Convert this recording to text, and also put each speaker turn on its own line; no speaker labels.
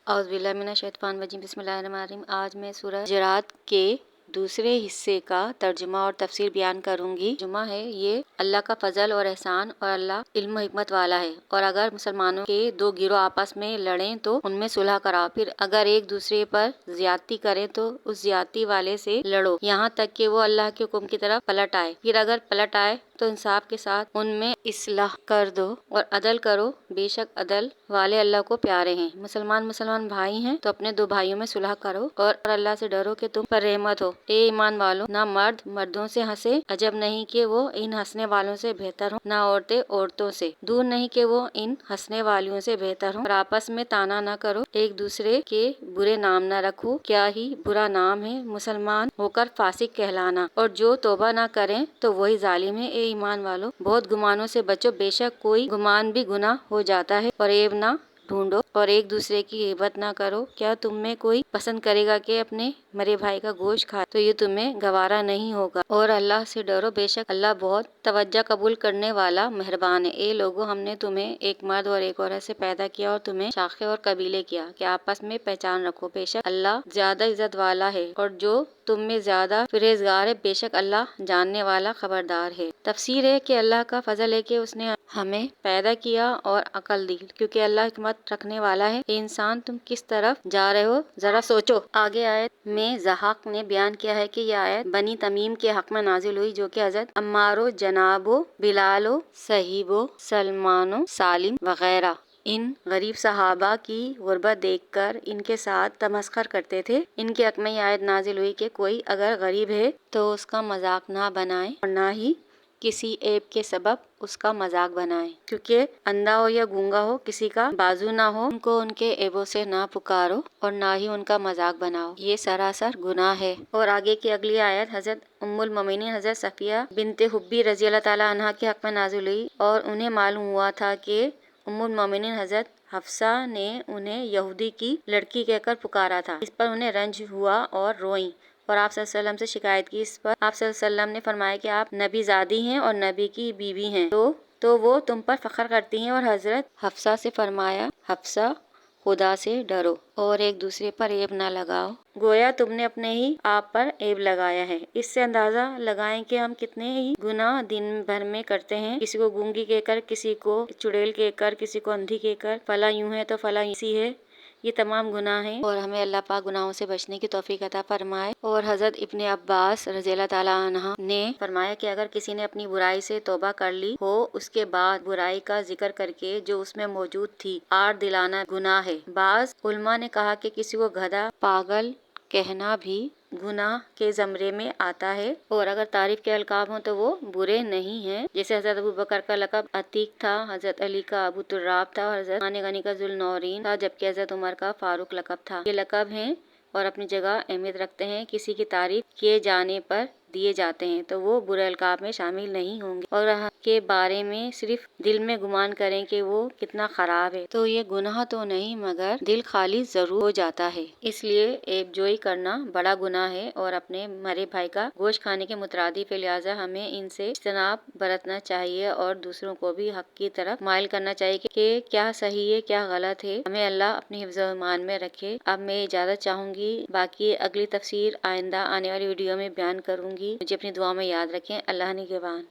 اعوذ باللہ من الشیطان الرجیم، بسم اللہ الرحمن الرحیم۔ آج میں سورہ حجرات کے دوسرے حصے کا ترجمہ اور تفسیر بیان کروں گی۔ ترجمہ ہے یہ اللہ کا فضل اور احسان، اور اللہ علم و حکمت والا ہے۔ اور اگر مسلمانوں کے دو گروہ آپس میں لڑیں تو ان میں صلح کراؤ، پھر اگر ایک دوسرے پر زیادتی کریں تو اس زیادتی والے سے لڑو یہاں تک کہ وہ اللہ کے حکم کی طرف پلٹ آئے۔ پھر اگر پلٹ آئے تو انصاف کے ساتھ ان میں اصلاح کر دو اور عدل کرو، بے شک عدل والے اللہ کو پیارے ہیں۔ مسلمان بھائی ہیں تو اپنے دو بھائیوں میں صلح کرو اور اللہ سے ڈرو کہ تم پر رحمت ہو۔ اے ایمان والو، نہ مرد مردوں سے ہنسے، عجب نہیں کہ وہ ان ہنسنے والوں سے بہتر ہوں، نہ عورتیں عورتوں سے دور نہیں کہ وہ ان ہنسنے والیوں سے بہتر ہوں۔ اور آپس میں طعنا نہ کرو، ایک دوسرے کے برے نام نہ رکھو، کیا ہی برا نام ہے مسلمان ہو کر فاسق کہلانا، اور جو توبہ نہ کریں تو وہی ظالم ہے۔ اے ایمان والو، بہت گمانوں سے بچو، بے شک کوئی گمان بھی گناہ ہو جاتا ہے، اور عیب نہ ڈھونڈو اور ایک دوسرے کی غیبت نہ کرو۔ کیا تم میں کوئی پسند کرے گا کہ اپنے مرے بھائی کا گوشت کھائے؟ تو یہ تمہیں گوارا نہیں ہوگا، اور اللہ سے ڈرو، بے شک اللہ بہت توجہ قبول کرنے والا مہربان ہے۔ اے لوگو، ہم نے تمہیں ایک مرد اور ایک عورت سے پیدا کیا اور تمہیں شاخیں اور قبیلے کیا کہ آپس میں پہچان رکھو، بے شک اللہ زیادہ عزت والا ہے۔ اور جو تم میں زیادہ پرہیزگار ہے، بے شک اللہ جاننے والا خبردار ہے۔ تفسیر ہے کہ اللہ کا فضل ہے کہ اس نے ہمیں پیدا کیا اور عقل دی، کیونکہ اللہ حکمت رکھنے والا ہے۔ اے انسان، تم کس طرف جا رہے ہو، ذرا سوچو۔ آگے آیت میں ضحاک نے بیان کیا ہے کہ یہ آیت بنی تمیم کے حق میں نازل ہوئی، جو کہ حضرت عمار و جناب و بلال و صہیب و سلمان و سالم وغیرہ ان غریب صحابہ کی غربت دیکھ کر ان کے ساتھ تمسخر کرتے تھے۔ ان کے حق میں یہ آیت نازل ہوئی کہ کوئی اگر غریب ہے تو اس کا مذاق نہ بنائے، اور نہ ہی کسی عیب کے سبب اس کا مذاق بنائے، کیونکہ اندھا ہو یا گونگا ہو، کسی کا بازو نہ ہو، ان کو ان کے عیبوں سے نہ پکارو اور نہ ہی ان کا مذاق بناؤ، یہ سراسر گناہ ہے۔ اور آگے کی اگلی آیت حضرت ام المومنین حضرت صفیہ بنت حبی رضی اللہ تعالیٰ عنہا کے حق میں نازل ہوئی، اور انہیں معلوم ہوا تھا کہ ام المومنین حضرت حفصہ نے انہیں یہودی کی لڑکی کہہ کر پکارا تھا۔ اس پر انہیں رنج ہوا اور روئیں، اور آپ صلی اللہ علیہ وسلم سے شکایت کی۔ اس پر آپ صلی اللہ علیہ وسلم نے فرمایا کہ آپ نبی زادی ہیں اور نبی کی بیوی ہیں، تو وہ تم پر فخر کرتی ہیں۔ اور حضرت حفصہ سے فرمایا، حفصہ، خدا سے ڈرو اور ایک دوسرے پر عیب نہ لگاؤ، گویا تم نے اپنے ہی آپ پر عیب لگایا ہے۔ اس سے اندازہ لگائیں کہ ہم کتنے ہی گناہ دن بھر میں کرتے ہیں، کسی کو گونگی کہہ کر، کسی کو چڑیل کہہ کر، کسی کو اندھی کہہ کر، فلاں یوں ہے تو فلاں ایسی ہے، یہ تمام گناہ ہیں، اور ہمیں اللہ پاک گناہوں سے بچنے کی توفیق عطا فرمائے۔ اور حضرت ابن عباس رضی اللہ تعالیٰ عنہ نے فرمایا کہ اگر کسی نے اپنی برائی سے توبہ کر لی ہو، اس کے بعد برائی کا ذکر کر کے جو اس میں موجود تھی آڑ دلانا گناہ ہے۔ بعض علماء نے کہا کہ کسی کو گدھا، پاگل کہنا بھی گناہ کے زمرے میں آتا ہے، اور اگر تعریف کے القاب ہوں تو وہ برے نہیں ہیں، جیسے حضرت ابوبکر کا لقب عتیق تھا، حضرت علی کا ابو تراب تھا، اور حضرت عثمان غنی کا ذو النورین تھا، جبکہ حضرت عمر کا فاروق لقب تھا۔ یہ لقب ہیں اور اپنی جگہ اہمیت رکھتے ہیں، کسی کی تعریف کیے جانے پر دیے جاتے ہیں تو وہ برے القاب میں شامل نہیں ہوں گے، اور کے بارے میں صرف دل میں گمان کریں کہ وہ کتنا خراب ہے تو یہ گناہ تو نہیں، مگر دل خالی ضرور ہو جاتا ہے۔ اس لیے عیب جوئی کرنا بڑا گناہ ہے اور اپنے مرے بھائی کا گوشت کھانے کے مترادف ہے، لہٰذا ہمیں ان سے اجتناب برتنا چاہیے اور دوسروں کو بھی حق کی طرف مائل کرنا چاہیے کہ کیا صحیح ہے کیا غلط ہے۔ ہمیں اللہ اپنی حفظ و ایمان میں رکھے۔ اب میں اجازت چاہوں گی، باقی اگلی تفسیر آئندہ آنے والی ویڈیو میں بیان کروں گی۔ مجھے اپنی دعا میں یاد رکھیں۔ اللہ نگہبان۔